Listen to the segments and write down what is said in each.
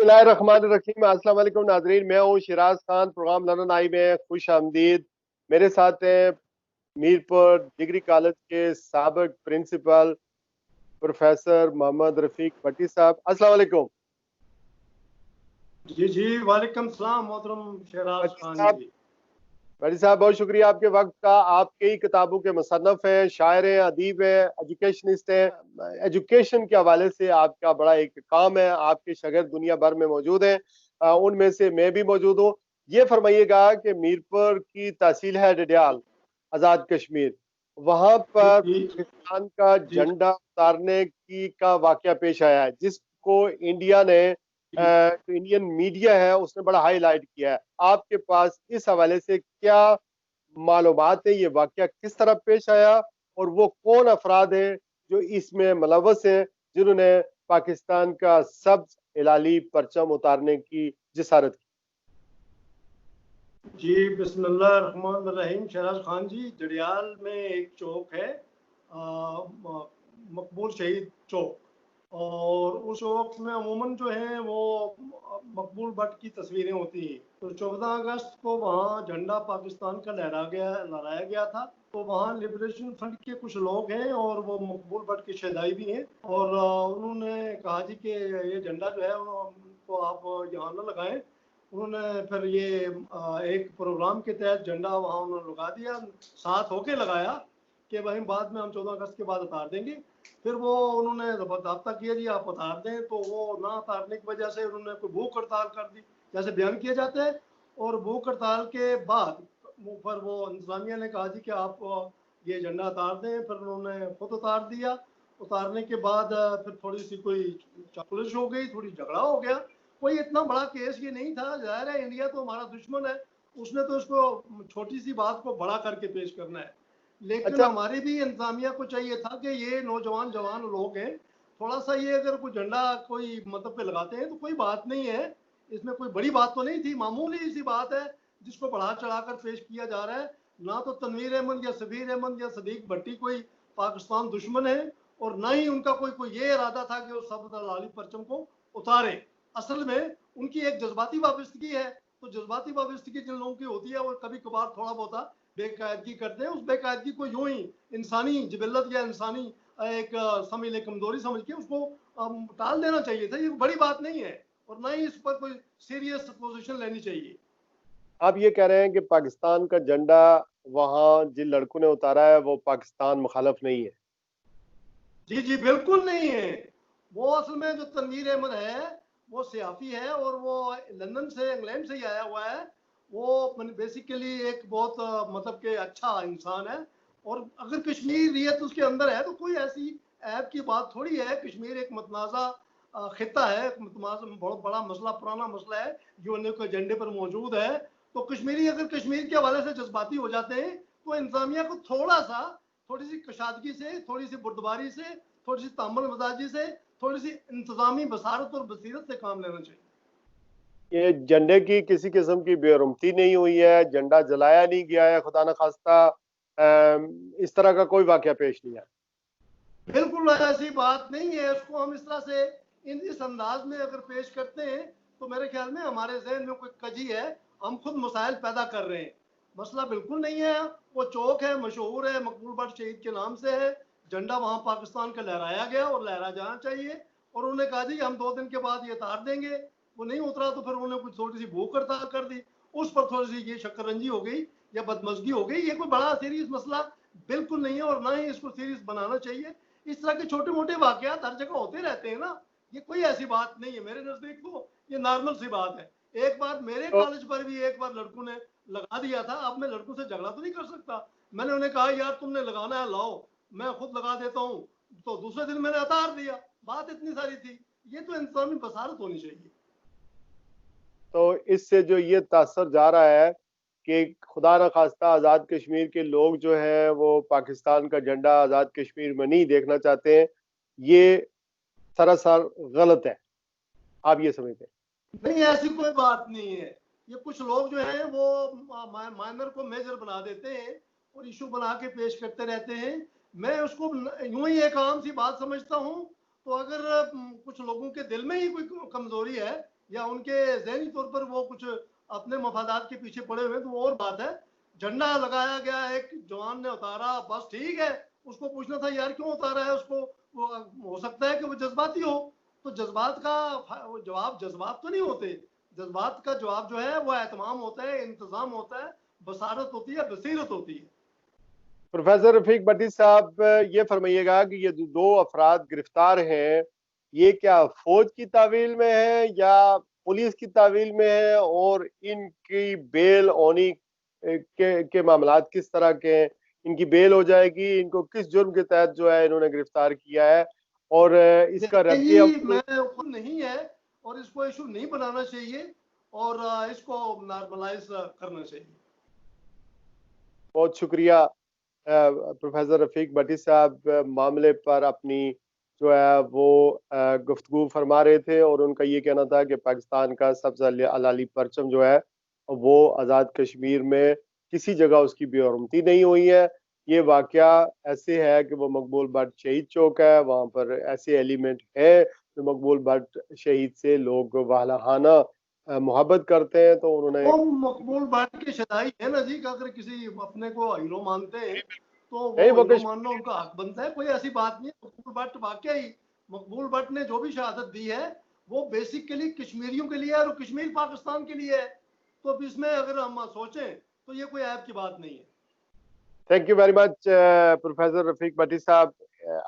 बिस्मिल्लाहिर्रहमानिर्रहीम। अस्सलाम वालेकुम नाजरीन, मैं हूँ शिराज खान। प्रोग्राम लर्नर आई में खुश आमदीद। मेरे साथ हैं मीरपुर डिग्री कॉलेज के साबिक प्रिंसिपल प्रोफेसर मोहम्मद रफीक भट्टी साहब। अस्सलाम वालेकुम। जी जी, वालेकुम सलाम मोहतरम शहराज भट्टी खान साहब, जी। भट्टी साहब बहुत शुक्रिया आपके वक्त का। आप कई किताबों के मुसन्नफ हैं, शायर हैं, अदीब हैं, एजुकेशनिस्ट हैं। एजुकेशन के हवाले से आपका बड़ा एक काम है, आपके शागिर्द दुनिया भर में मौजूद हैं। उनमें से मैं भी मौजूद हूँ। ये फरमाइएगा कि मीरपुर की तहसील है डडियाल, आज़ाद कश्मीर, वहां जी पर जी पाकिस्तान का जी झंडा उतारने की का वाकया पेश आया है, जिसको इंडिया ने जी जो इंडियन मीडिया है उसने बड़ा हाईलाइट किया है। आपके पास इस हवाले से क्या मालूमात है, ये वाकया किस तरह पेश आया और वो कौन अफराद हैं जो इसमें मुलव्वस हैं, जिन्होंने पाकिस्तान का सब्ज हिलाली परचम उतारने की जिसारत की? जी, बिस्मिल्लाहिर्रहमानिर्रहीम। शहराज खान जी, जड़ियाल में एक चौक है, मकबूल शहीद चौक, और उस चौक में अमूमन जो है वो मकबूल भट्ट की तस्वीरें होती हैं। तो 14 अगस्त को वहाँ झंडा पाकिस्तान का लहराया गया था। तो वहाँ लिबरेशन फ्रंट के कुछ लोग हैं और वो मकबूल भट्ट के शहदाई भी हैं, और उन्होंने कहा जी कि ये झंडा जो है उनको आप यहाँ न लगाएं। उन्होंने फिर ये एक प्रोग्राम के तहत झंडा वहाँ उन्होंने लगा दिया, साथ होके लगाया कि वहीं बाद में हम 14 अगस्त के बाद उतार देंगे। फिर वो उन्होंने ज़ब्ता किया जी आप उतार दें, तो वो ना उतारने की वजह से उन्होंने कोई भूख हड़ताल कर दी, जैसे बयान किया जाता है। और भूख हड़ताल के बाद फिर वो इंतजामिया ने कहा जी कि आप ये झंडा उतार दें। फिर उन्होंने खुद उतार दिया। उतारने के बाद फिर थोड़ी सी कोई चकलिश हो गई, थोड़ी झगड़ा हो गया। कोई इतना बड़ा केस ये नहीं था। जाहिर है इंडिया तो हमारा दुश्मन है, उसने तो इसको छोटी सी बात को बड़ा करके पेश करना है। लेकिन अच्छा, हमारी भी इंतजामिया को चाहिए था कि ये नौजवान जवान लोग हैं, थोड़ा सा ये अगर कोई झंडा कोई मतलब पे लगाते हैं तो कोई बात नहीं है, इसमें कोई बड़ी बात तो नहीं थी, मामूली सी बात है जिसको बढ़ा चढ़ाकर पेश किया जा रहा है। ना तो तनवीर अहमद या सबीर अहमद या सदीक भट्टी कोई पाकिस्तान दुश्मन है, और ना ही उनका कोई ये इरादा था कि वो सब लाली परचम को उतारे। असल में उनकी एक जज्बाती वाबस्तगी है। तो जज्बाती वाबस्तगी जिन लोगों की होती है वो कभी कभार थोड़ा बहुत बेकायदगी करते हैं। उस बेकायदगी को यूं ही इंसानी जिबल्लत या इंसानी एक समझ ले कमजोरी समझ के उसको टाल देना चाहिए था। ये बड़ी बात नहीं है, और ना ही इस पर कोई सीरियस पोजीशन लेनी चाहिए। आप ये कह रहे हैं कि पाकिस्तान का झंडा वहाँ जिन लड़कों ने उतारा है वो पाकिस्तान मुखालफ नहीं है? जी जी, बिल्कुल नहीं है। वो असल में जो तनवीर अहमद है वो सियासी है, और वो लंदन से इंग्लैंड से ही आया हुआ है। वो बेसिकली एक बहुत मतलब के अच्छा इंसान है। और अगर कश्मीरियत उसके अंदर है तो कोई ऐसी ऐप की बात थोड़ी है। कश्मीर एक मतनाज़ा खिता है, बहुत बड़ा मसला, पुराना मसला है जो उन्हें के एजेंडे पर मौजूद है। तो कश्मीरी अगर कश्मीर के हवाले से जज्बाती हो जाते हैं तो इंतजामिया को थोड़ी सी कशादगी से, थोड़ी सी बुर्दबारी से, थोड़ी सी तामुल मजाजी से, थोड़ी सी इंतजामी बसारत और बसीरत से काम लेना चाहिए। ये झंडे की किसी किस्म की बेरुमती नहीं हुई है, झंडा जलाया नहीं गया है, खुदा न खास्ता इस तरह का कोई वाकया पेश नहीं है? बिल्कुल ऐसी बात नहीं है। उसको हम इस तरह से इस अंदाज में अगर पेश करते हैं तो मेरे ख्याल में हमारे जहन में कोई कजी है, हम खुद मसाइल पैदा कर रहे हैं। मसला बिल्कुल नहीं है। वो चौक है, मशहूर है, मकबूल भट्ट शहीद के नाम से है। झंडा वहाँ पाकिस्तान का लहराया गया और लहरा जाना चाहिए। और उन्होंने कहा जी हम 2 दिन के बाद ये उतार देंगे। वो नहीं उतरा तो फिर उन्होंने कुछ थोड़ी सी भूख हड़ताल कर दी। उस पर थोड़ी सी ये शक्करंजी हो गई या बदमजगी हो गई। ये कोई बड़ा सीरियस मसला बिल्कुल नहीं है, और ना ही इसको सीरियस बनाना चाहिए। इस तरह के छोटे मोटे वाकयात हर जगह होते रहते हैं ना। ये कोई ऐसी बात नहीं है मेरे नजदीक। तो ये नॉर्मल सी बात है। एक बार मेरे तो कॉलेज पर भी एक बार लड़कों ने लगा दिया था। अब मैं लड़कों से झगड़ा तो नहीं कर सकता। मैंने उन्हें कहा यार तुमने लगाना है लाओ, मैं खुद लगा देता हूँ। तो दूसरे दिन मैंने उतार दिया। बात इतनी सारी थी। ये तो इंसानी बसारत होनी चाहिए। तो इससे जो ये तासर जा रहा है कि खुदा न खास्ता आज़ाद कश्मीर के लोग जो हैं वो पाकिस्तान का झंडा आज़ाद कश्मीर में नहीं देखना चाहते हैं, ये सरासर गलत है, आप ये समझते हैं? नहीं, ऐसी कोई बात नहीं है। ये कुछ लोग जो हैं वो माइनर को मेजर बना देते हैं और इशू बना के पेश करते रहते हैं। मैं उसको यूं ही एक आम सी बात समझता हूं। तो अगर कुछ लोगों के दिल में ही कोई कमजोरी है या उनके ज़हनी तौर पर वो कुछ अपने मफादात के पीछे पड़े हुए हैं, तो वो और बात है। झंडा लगाया गया, एक जवान ने उतारा, बस ठीक है। उसको पूछना था यार क्यों उतारा है उसको, वो हो सकता है कि वो जज्बाती हो, तो जज्बात का जवाब जज्बात तो नहीं होते। जज्बात का जवाब जो है वो एहतमाम होता है, इंतजाम होता है, बसारत होती है, बसीरत होती है। प्रोफेसर रफीक भट्टी साहब, ये फरमाइएगा कि ये जो दो अफराद गिरफ्तार हैं, ये क्या फौज की तावील में है या पुलिस की तावील में है, और इनकी बेल होनी के मामलात किस तरह के हैं? इनकी बेल हो जाएगी? इनको किस जुर्म के तहत जो है इन्होंने गिरफ्तार किया है, और इसका देखिए रद्दी जी, अमल? मैं खुद नहीं है और इसको इशू नहीं बनाना चाहिए और इसको नॉर्मलाइज करना चाहिए। बहुत शुक्रिया प्रोफेसर रफीक भट्टी साहब, मामले पर अपनी जो है वो गुफ्तगू फरमा रहे थे, और उनका ये कहना था कि पाकिस्तान का सबसे अलाली परचम जो है वो आज़ाद कश्मीर में किसी जगह उसकी बेहरमती नहीं हुई है। ये वाकया ऐसे है कि वो मकबूल भट्ट शहीद चौक है, वहाँ पर ऐसे एलिमेंट है जो मकबूल भट्ट शहीद से लोग वालहाना मोहब्बत करते हैं, तो उन्होंने वो मकबूल भट्ट की शदाई है ना जी, कि अगर किसी अपने को हीरो मानते हैं तो नहीं वो वो हीरो मानना उनका हक बनता है, कोई ऐसी बात नहीं है। मकबूल भट्ट वाकई ही, मकबूल भट्ट ने जो भी शहादत दी है वो बेसिकली कश्मीरियों के लिए है और कश्मीर पाकिस्तान के लिए है। तो अब इसमें अगर हम सोचें तो ये कोई ऐप की बात नहीं है। Thank you very much professor Rafiq Bhatti साहब,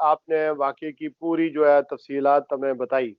आपने वाकई की पूरी जो है तफसीलात हमें बताई।